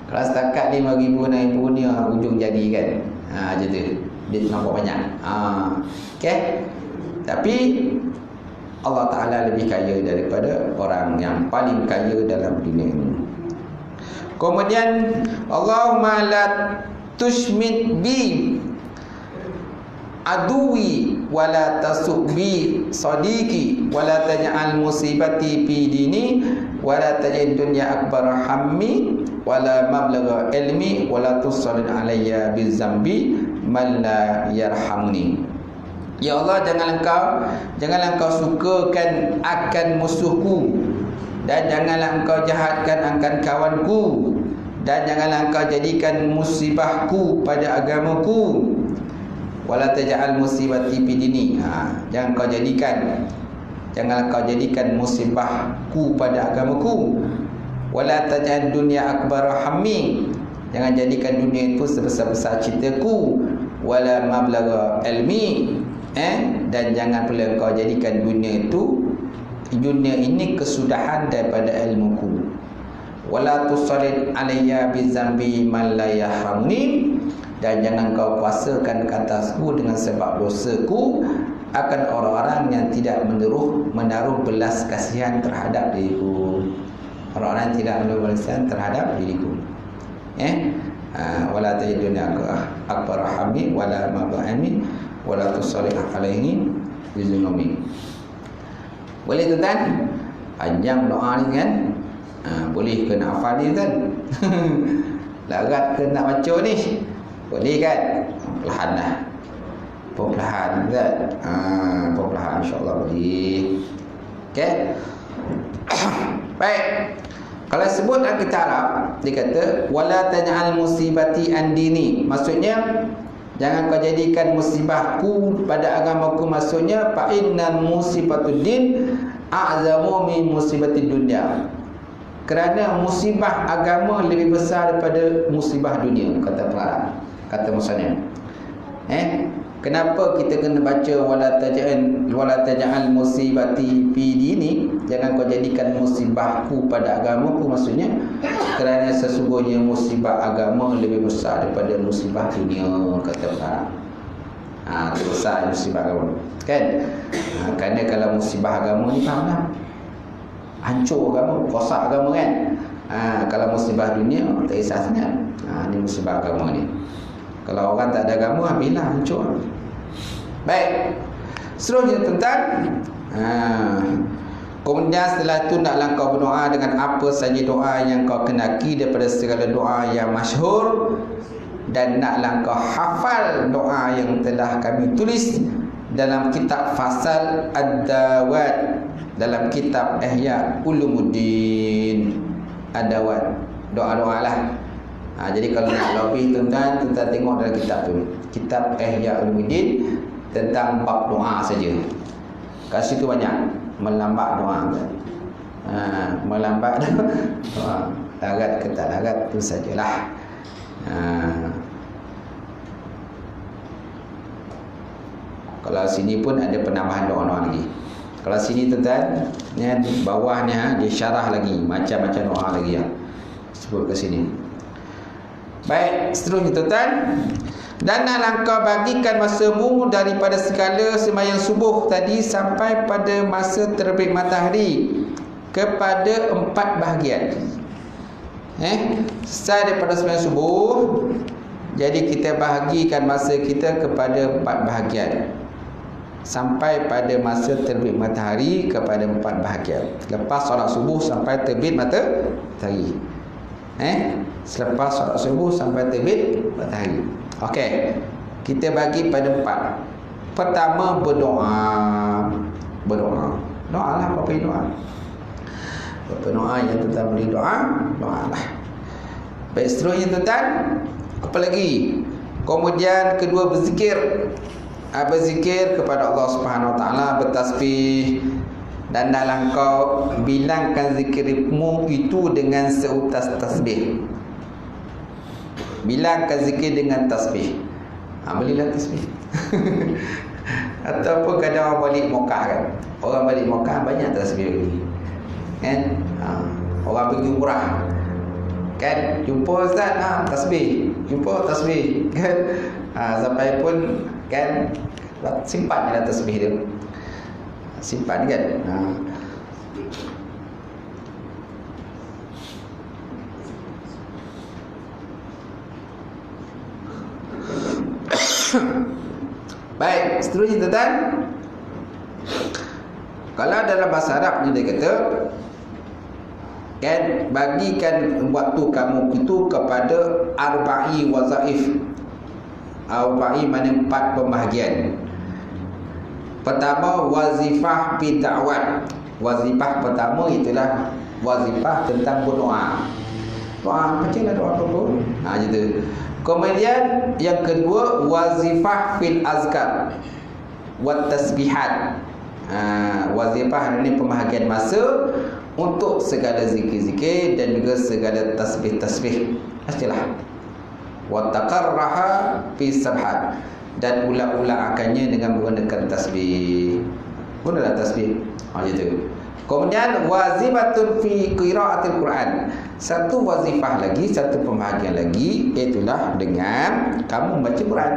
Kalau setakat 5,000 naik punya ujung jadi kan. Macam tu. Dia nampak banyak. Okay. Tapi Allah Ta'ala lebih kaya daripada orang yang paling kaya dalam dunia ini. Kemudian, Allahumma la tushmit bi aduwi wala tasuk bi sadiqi wala taj'al musibati fi dini wala taj'al dunya akbar hammi wala mablagha ilmi wala tusallit alayya bizambi man la yarhamni. Ya Allah, janganlah engkau sukakan akan musuhku, dan janganlah engkau jahatkan akan kawanku, dan janganlah engkau jadikan musibahku pada agamaku. Wala taj'al musibati fi dini. Janganlah kau jadikan musibahku pada agamaku. Wala taj'al dunya akbar hammi. Jangan jadikan dunia itu sebesar-besar cintaku. Wala mablagha ilmi. Dan jangan pula kau jadikan dunia ini kesudahan daripada ilmuku. Wala tusallit alayya bizambi man la yahramni. Dan jangan kau kuasakan ke atasku dengan sebab dosaku akan orang-orang yang tidak menaruh belas kasihan terhadap diriku. Orang-orang yang tidak menaruh belas kasihan terhadap diriku. Wala tajiduna akbar hammi wala mabahami wala tusallit alaihi bizunumi. Boleh tuan-tuan? Panjang doa ni kan? Boleh ke nak hafal ni kan? Larat ke nak baca ni? Boleh kan? Perlahan lah. Perlahan kan? Perlahan insyaAllah boleh. Okay? Baik. Kalau sebut dalam kitab Arab, dia kata wala taj'al musibati andini. Maksudnya, jangan kau jadikan musibahku pada agamaku. Maksudnya, fa innal musibatuddin a'zamu min musibatid dunya. Kerana musibah agama lebih besar daripada musibah dunia, kata pengarang, kata musanya. Kenapa kita kena baca wala taj'al musibati fi dini? Jangan kau jadikan musibahku pada agamaku. Maksudnya, kerana sesungguhnya musibah agama lebih besar daripada musibah dunia, kata pengarang. Besar musibah agama kan? Kerana kalau musibah agama ni, faham tak? Hancur agama, rosak agama kan. Kalau musibah dunia tak kisah sangat. Ni musibah agama ni. Kalau orang tak ada agama, habislah, hancur. Baik. Seterusnya tentang kemudian setelah itu naklah kau berdoa dengan apa saja doa yang kau kenaki daripada segala doa yang masyhur, dan naklah kau hafal doa yang telah kami tulis dalam kitab Fasal Ad-Dawat, dalam kitab Ihya Ulumuddin. Ad-Dawat, doa-doa lah. Jadi kalau nak lebih tuan-tuan tengok dalam kitab tu, kitab Ihya Ulumuddin, tentang bab doa saja. Kat situ banyak melambat doa. Melambat doa. Larat ke tak larat tu sajalah. Kalau sini pun ada penambahan doa-doa lagi. Kalau sini tuan-tuan, ni bawahnya dia syarah lagi macam-macam doa lagi yang sebut ke sini. Baik, seterusnya tuan-tuan. Dan naklah kau bagikan masamu daripada segala sembahyang subuh tadi sampai pada masa terbit matahari kepada 4 bahagian. Selesai daripada sembahyang subuh, jadi kita bahagikan masa kita kepada 4 bahagian sampai pada masa terbit matahari kepada 4 bahagian. Lepas solat subuh sampai terbit matahari. Selepas solat subuh sampai terbit matahari. Okey, kita bagi pada 4. Pertama, berdoa. Doa lah, apa doa? Apa doa yang tuan boleh doa? Doa lah. Baik, seterusnya tuan, apa lagi? Kemudian kedua, berzikir. Berzikir kepada Allah Subhanahu Wa Taala, bertasbih. Dan dalam kau bilangkan zikirmu itu dengan seutas tasbih. Bilangkan zikir dengan tasbih. Belilah tasbih. Ataupun kadang orang balik Mekah kan. Orang balik Mekah banyak tasbih lagi. Kan? Orang pergi umrah. Kan? Jumpa ustaz, tasbih. Jumpa tasbih. Kan? Sampai pun kan simpan dalam tasbih dia. Simpan kan? Baik, seterusnya tuan-tuan. Kalau dalam bahasa Arab ni dia kata, kan, bagikan waktu kamu itu kepada arba'i wazaif. Arba'i mana 4 pembahagian. Pertama, wazifah fi da'wat. Wazifah pertama itulah wazifah tentang berdoa. Doa, bacalah doa apa-apa. Gitu. Kemudian yang kedua, wazifah fil azkar wat tasbihat. Wazifah ini pembahagian masa untuk segala zikir-zikir dan juga segala tasbih-tasbih. Pastilah. Wa taqarraha fi sabhat, dan ulang-ulangannya dengan menggunakan tasbih. Gunalah tasbih. Gitu. Kemudian wazifatun fi qiraatil Quran. Satu wazifah lagi, satu pembahagian lagi, iaitulah dengan kamu baca Quran.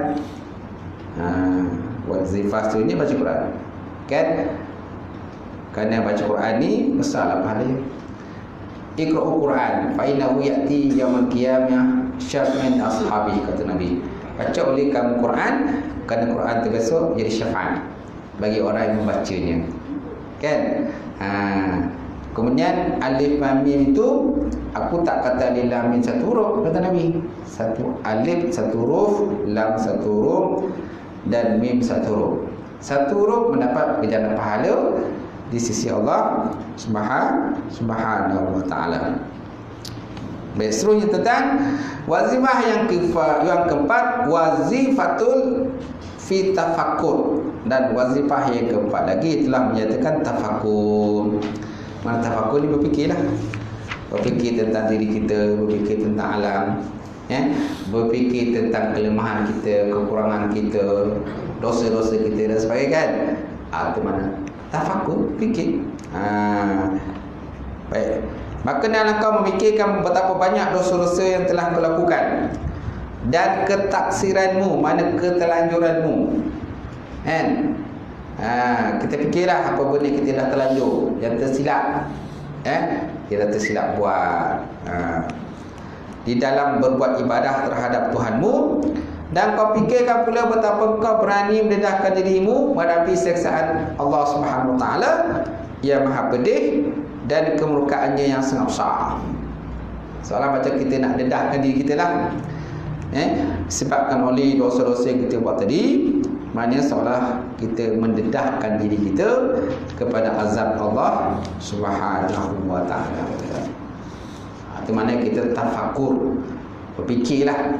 Wazifah tu ni baca Quran. Kan? Kerana baca Quran ni besarlah pahalanya. Iqra'ul Quran fa innahu ya'ti yaumil qiyamah syafi'an ashabi, kata Nabi. Baca oleh kamu Quran, kerana Quran tu besok jadi syafaat bagi orang yang membacanya. Kan? Kemudian alif lam mim itu aku tak kata alif lam mim satu huruf, kata Nabi. Satu alif satu huruf, lam satu huruf, dan mim satu huruf. Satu huruf mendapat ganjaran pahala di sisi Allah Subhanahu wa taala. Baik, seterusnya tentang wazifah yang keempat, wazifatul fi tafakkur. Dan wazifah yang keempat lagi telah menyatakan tafakkur. Mana tafakkur ni? Berfikirlah. Berfikir tentang diri kita, berfikir tentang alam, berfikir tentang kelemahan kita, kekurangan kita, dosa-dosa kita dan sebagainya kan. Itu mana? Tafakkur, fikir. Baik. Maka dalam kau memikirkan betapa banyak dosa-dosa yang telah kau lakukan dan ketaksiranmu, mana ketelanjuranmu. Kan? Kita fikirlah apa benda kita dah terlanjur, yang tersilap. Kita tersilap buat di dalam berbuat ibadah terhadap Tuhanmu, dan kau fikirkan pula betapa kau berani mendedahkan dirimu menghadapi siksaan Allah Subhanahu Wa Taala yang Maha Pedih dan kemurkaannya yang sangat besar. Soalan macam kita nak dedahkan diri kita lah, disebabkan oleh dosa-dosa yang kita buat tadi. Maknanya seolah kita mendedahkan diri kita kepada azab Allah Subhanahu Wa Taala. Itu maknanya kita tafakur, berfikirlah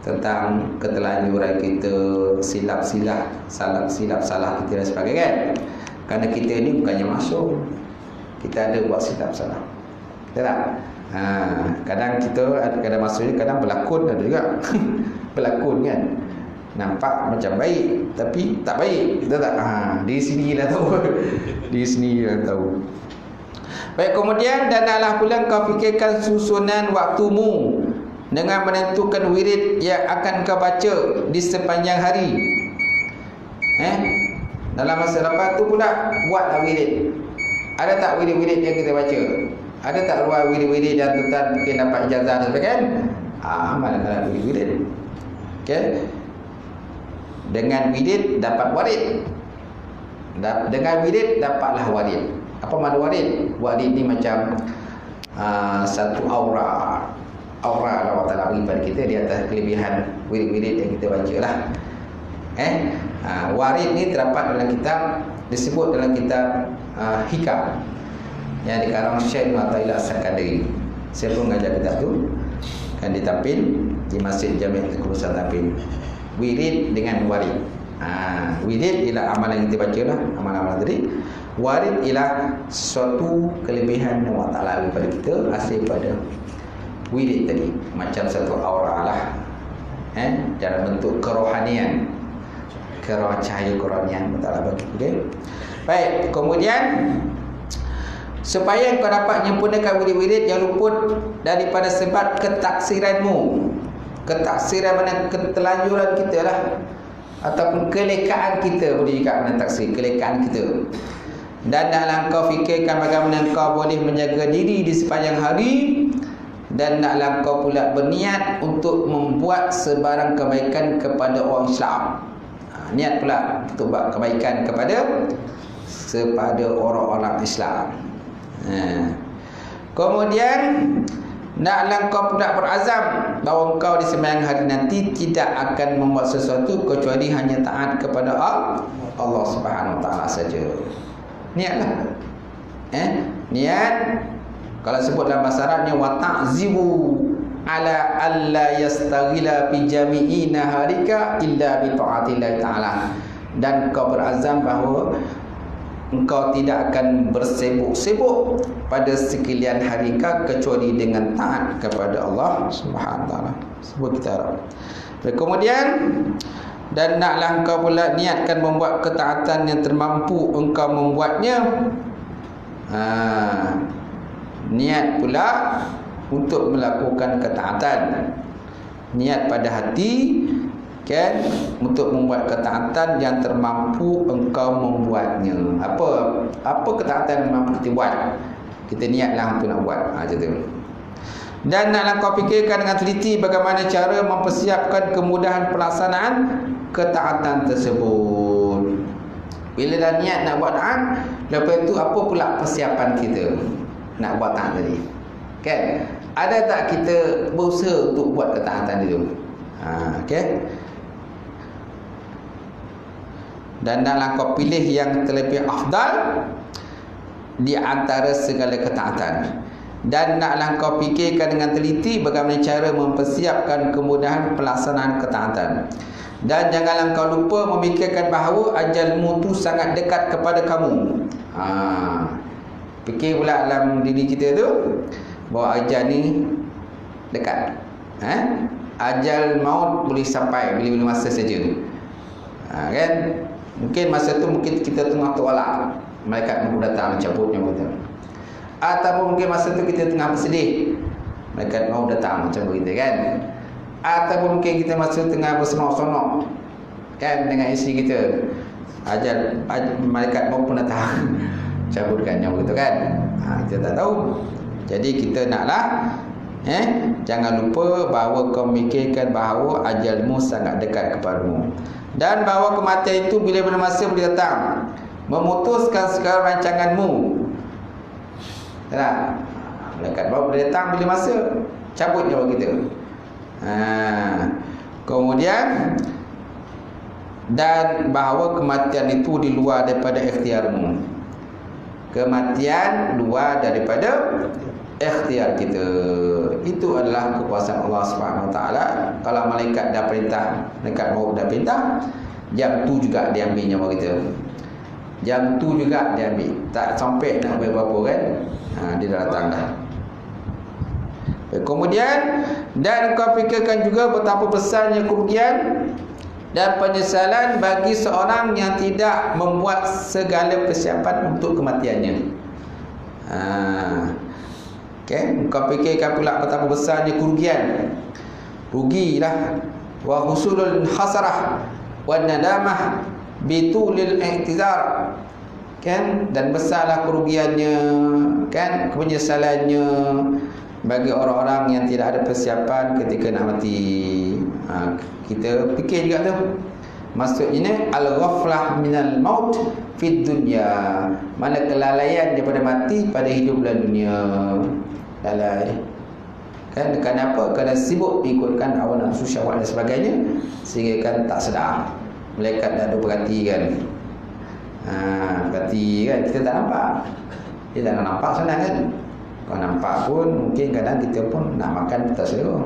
tentang ketelanjuran kita, silap-silap, salah kita dan sebagainya kan. Kerana kita ni bukannya masuk, kita ada buat silap salah. Betul tak? Kadang kita kadang masuk, kadang berlakon ada juga. Berlakon kan. Nampak macam baik tapi tak baik. Kita tak di sini dah tahu. Di sini dah tahu. Baik, kemudian dan Allah pula kau fikirkan susunan waktumu dengan menentukan wirid yang akan kau baca di sepanjang hari. Dalam masa lepas tu pula buatlah wirid. Ada tak wirid-wirid yang kita baca? Ada tak luar wirid-wirid yang tuan mungkin dapat ijazah dan sebagainya? Amalan wirid. Okey. Dengan wirid dapat warid. Dengan wirid dapatlah warid. Apa makna warid? Warid ni macam satu aura Allah Ta'ala bagi pada kita di atas kelebihan wirid-wirid yang kita baca lah. Warid ni terdapat dalam kitab, disebut dalam kitab Hikam yang dikarang Syekh Mu'taila As-Sakandari. Saya pun mengajar kitab tu, kan ditampil di Masjid Jami' Al-Qurusan tampil wirid dengan warid. Wirid ialah amalan yang kita baca lah, amalan-amalan tadi. Warid ialah suatu kelebihan yang Allah Ta'ala bagi pada kita hasil pada wirid tadi, macam satu aura lah, dalam bentuk kerohanian, cahaya kerohanian Allah Ta'ala bagi kita. Baik, kemudian supaya kau dapat menyempurnakan wirid-wirid yang luput daripada sebab ketaksiranmu. Ketaksiran mana? Ketelanjuran kita lah, ataupun kelekaan kita, boleh juga mana taksir, kelekaan kita. Dan naklah kau fikirkan bagaimana kau boleh menjaga diri di sepanjang hari. Dan naklah kau pula berniat untuk membuat sebarang kebaikan kepada orang Islam. Niat pula untuk buat kebaikan kepada orang-orang Islam. Kemudian naklah kau pula berazam bahawa kau di sembahyang hari nanti tidak akan membuat sesuatu kecuali hanya taat kepada Allah Subhanahu Wa Taala saja. Niatlah. Niat kalau sebut dalam bahasa Arabnya wa ta'zibu ala alla yastaghila bi jami'i naharika illa bi ta'atillah ta'ala. Dan kau berazam bahawa engkau tidak akan bersibuk-sibuk pada sekalian hari kau kecuali dengan taat kepada Allah Subhanahu Wa Taala. Sebut kita Arab. Kemudian dan naklah engkau pula niatkan membuat ketaatan yang termampu engkau membuatnya. Niat pula untuk melakukan ketaatan. Niat pada hati, kan, untuk membuat ketaatan yang termampu engkau membuatnya. Apa ketaatan yang mampu kita buat? Kita niatlah untuk nak buat. Macam tu. Dan naklah kau fikirkan dengan teliti bagaimana cara mempersiapkan kemudahan pelaksanaan ketaatan tersebut. Bila dah niat nak buat taat, lepas tu apa pula persiapan kita nak buat taat tadi? Kan? Ada tak kita berusaha untuk buat ketaatan itu? Okay? Dan naklah kau pilih yang terlebih afdal di antara segala ketaatan. Dan naklah kau fikirkan dengan teliti bagaimana cara mempersiapkan kemudahan pelaksanaan ketaatan. Dan janganlah kau lupa memikirkan bahawa ajalmu tu sangat dekat kepada kamu. Fikir pula dalam diri kita tu bahawa ajal ni dekat. Ajal maut boleh sampai bila-bila masa saja. Kan? Mungkin masa tu mungkin kita tengah tolak, malaikat maut datang mencabut nyawa kita. Ataupun mungkin masa tu kita tengah bersedih, malaikat maut datang mencabut kita, kan? Ataupun mungkin kita masa tengah bersenok-senok, kan, dengan isteri kita, malaikat maut pun datang cabutkan nyawa kita, kan? Kita tak tahu. Jadi kita naklah jangan lupa bahawa kau mikirkan bahawa ajalmu sangat dekat kepadamu. Dan bahawa kematian itu bila-bila masa boleh datang, memutuskan segala rancanganmu. Tak? Malaikat maut boleh datang bila masa, cabut nyawa kita. Kemudian dan bahawa kematian itu di luar daripada ikhtiarmu. Kematian luar daripada ikhtiar kita. Itu adalah kekuasaan Allah Subhanahu Wa Taala. Kalau malaikat dah perintah, malaikat maut dah perintah, jam tu juga dia ambil nyawa kita. Jam tu juga dia ambil. Tak sampai nak berapa kan, dia dah datang dah. Kemudian dan kau fikirkan juga betapa besarnya kerugian dan penyesalan bagi seorang yang tidak membuat segala persiapan untuk kematiannya. Okay? Kau fikirkan pula betapa besarnya kerugian rugilah. Wa husulul hasarah wan nadamah bitulil i'tizar, kan, dan besarlah kerugiannya, kan, penyesalannya bagi orang-orang yang tidak ada persiapan ketika nak mati. Kita fikir juga tu, maksudnya al-ghaflah minal maut fid dunya, mana kelalaian daripada mati pada hidup dalam dunia. Lalai, kan, kenapa? Kerana sibuk ikutkan hawa nafsu, syahwat dan sebagainya, sehingga kan tak sedar. Malaikat dah ada perhati kan. Perhati kan, kita tak nampak. Dia tak nampak sangat kan. Kalau nampak pun mungkin kadang kita pun nak makan tak selera.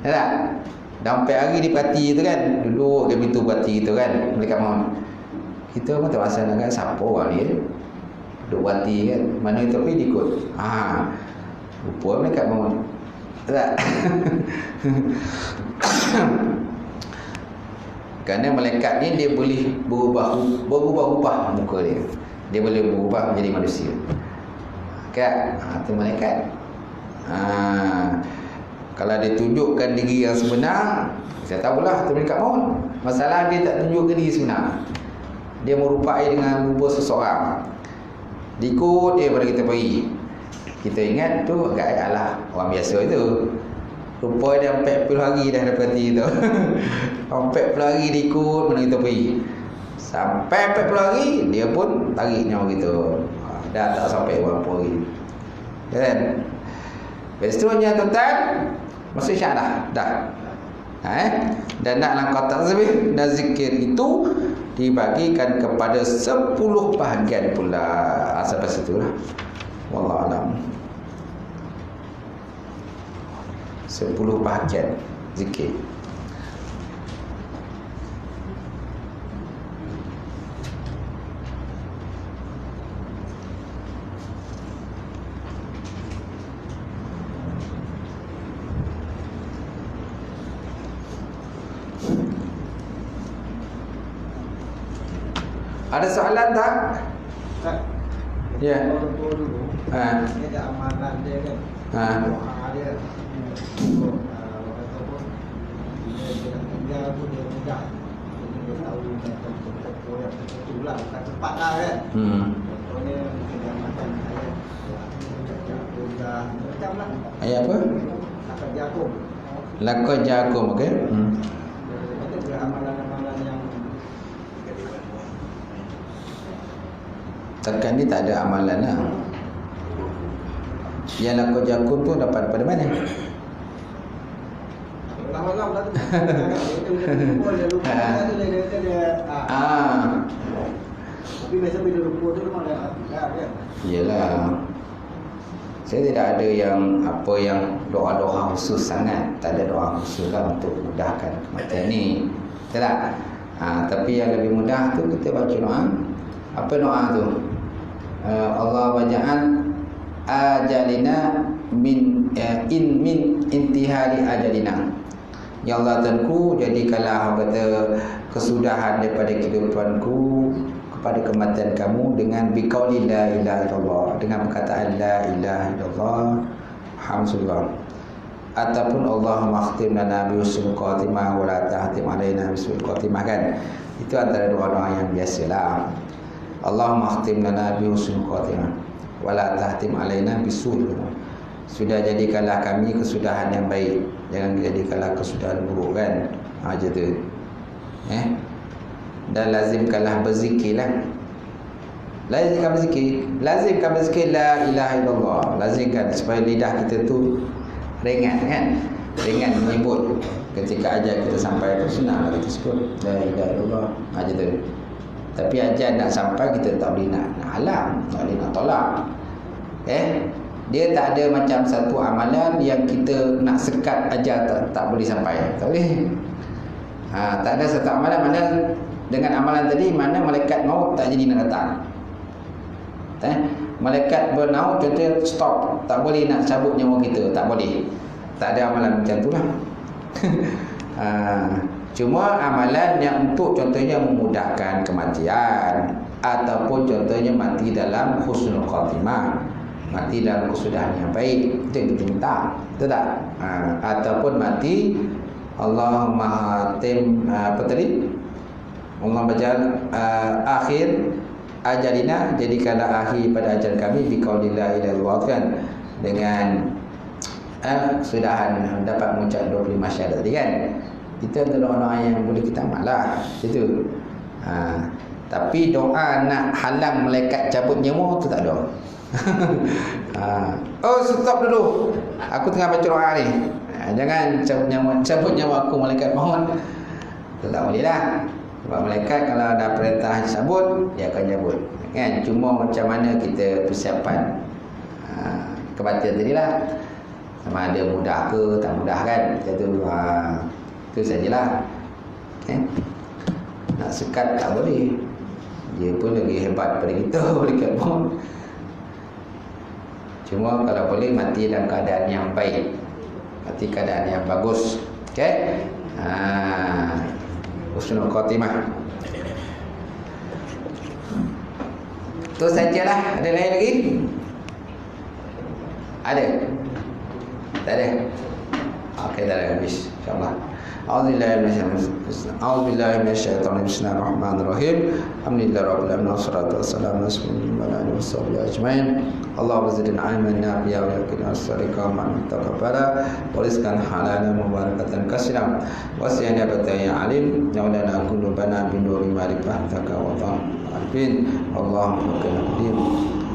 Ya tak? Sampai hari di parti tu kan, duduk di pintu parti tu kan, malaikat maut. Kita pun tak rasa nak kan, siapa orang ni? Duduk parti kan, mana itu pergi ikut. Rupa malaikat maut. Tak? Kerana malaikat ni dia boleh berubah muka dia. Dia boleh berubah menjadi manusia. Kan? Itu malaikat. Kalau dia tunjukkan diri yang sebenar, saya tahulah tu malaikat maut. Masalah dia tak tunjukkan diri sebenar. Dia merupai dengan rupa seseorang. Diikut dia pada kita pergi. Kita ingat tu agak alah orang biasa itu. Rupa dia 40 hari dah dapati tu. 40 hari dia ikut mana kita pergi. Sampai 40 hari dia pun tarik nyawa kita. Dah tak sampai berapa hari. Kan? Seterusnya tuan-tuan, masuk syahadah dah. Dan nak langkah tasbih dan zikir itu dibagikan kepada 10 bahagian pula. Sampai situ lah. Wallahu alam. 10 bahagian zikir. Ada soalan tak? Tak. Ya. Orang tua dulu. Dia ada amalan dia kan. Doa dia. Ataupun dia nak tinggal pun dia mudah. Dia tahu tempat-tempat yang tertentu lah. Bukan cepat lah kan. Contohnya dia makan ayat Jakob macam lah. Ayat apa? Lakad Jakob. Lakad Jakob, okey. Ada juga amalan-amalan yang tekan ni tak ada amalan lah. Yang lakon jakum tu dapat daripada mana? Lama-lama lah tu. Dia lupa dia. Tapi biasa bila lupa tu memang dah kan. Iyalah. Saya tidak ada yang apa yang doa-doa khusus sangat. Tak ada doa khusus lah untuk mudahkan kematian ni. Betul tak? Tapi yang lebih mudah tu kita baca doa. Apa doa tu? Allah waja'al ajalina min intihari ajalina. Ya Allah Tuhanku, jadikanlah kata kesudahan daripada kehidupanku kepada kematian kamu dengan biqauli la ilaha illallah, dengan perkataan la ilaha illallah Alhamdulillah. Ataupun Allahumma khtim lana bi husnul khatimah wa la tahtim alaina bi su'il khatimah, kan. Itu antara doa-doa yang biasalah. Allahumma khtim lana bi husnul khatimah wa la tahtim alaina bi su'il. Sudah jadikanlah kami kesudahan yang baik, jangan jadikanlah kesudahan buruk, kan. Aja tu. Dan lazimkanlah berzikirlah. Lazimkan berzikir la ilaha illallah. Lazimkan supaya lidah kita tu ringan, kan. Ringan menyebut. Ketika ajal kita sampai tu senang kita sebut la ilaha illallah. Aja tu. Tapi ajal nak sampai kita tak boleh nak halang, tak boleh nak tolak. Dia tak ada macam satu amalan yang kita nak sekat ajal tak boleh sampai. Tak boleh. Tak ada satu amalan mana dengan amalan tadi mana malaikat maut tak jadi nak datang. Malaikat bernaut contohnya stop, tak boleh nak cabut nyawa kita, tak boleh. Tak ada amalan macam tu lah. Cuma amalan yang untuk contohnya memudahkan kematian ataupun contohnya mati dalam husnul khatimah. mati dalam kesudahan yang baik, itu yang kita minta, betul tak? Ataupun mati Allahumma hatim apa tadi? Allah bajal akhir ajalina, jadikanlah akhir pada ajal kami biqaulillah ilal wa'd, kan, dengan kesudahan dapat mengucap 25 syahadat tadi, kan. Itu adalah doa yang boleh kita amallah itu. Tapi doa nak halang malaikat cabut nyawa tu tak ada. Oh, stop dulu, aku tengah baca doa ni. Jangan cabut nyawa aku malaikat mohon. Tu tak boleh lah. Sebab malaikat kalau ada perintah cabut, dia akan cabut, kan. Cuma macam mana kita persiapan kematian tadi lah, sama ada mudah ke tak mudah, kan. Itu sajalah, kan. Nak sekat tak boleh, dia pun lagi hebat daripada kita malaikat mohon. Cuma kalau boleh mati dalam keadaan yang baik, mati keadaan yang bagus, okey. Husnul khatimah. Itu sajalah. Ada lain lagi? Ada? Tak ada? Okey, dah habis, insya-Allah. A'udzubillahi minasyaitonir Bismillahirrahmanirrahim. Alhamdulillahirabbil alamin wassalatu wassalamu ala rasulillah ajmain. Allahumma zidna ilman nafi'a wa yaqina as-sadiqa man taqabbala wa rizqan halalan mubarakatan katsiran wa siyadatan ya alim yaulana qulubana bi nuri ma'rifataka wa ta'arifin. Allahumma karim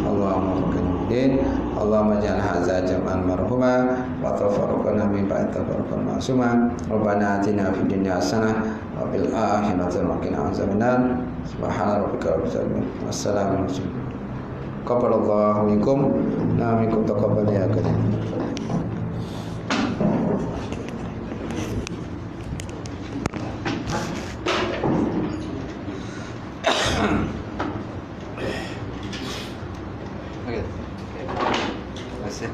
Allahumma karim Allahumma ja'al hadza jam'an marhuma wa tafarraqna min ba'd tafarruqan ma'suma. Rabbana atina fid dunya hasanah wa fil akhirati hasanah wa qina azabannar. Subhana rabbika rabbil izzati wassalamu alaikum. Qabalallahu minkum na minkum taqabbal ya karim. Terima kasih.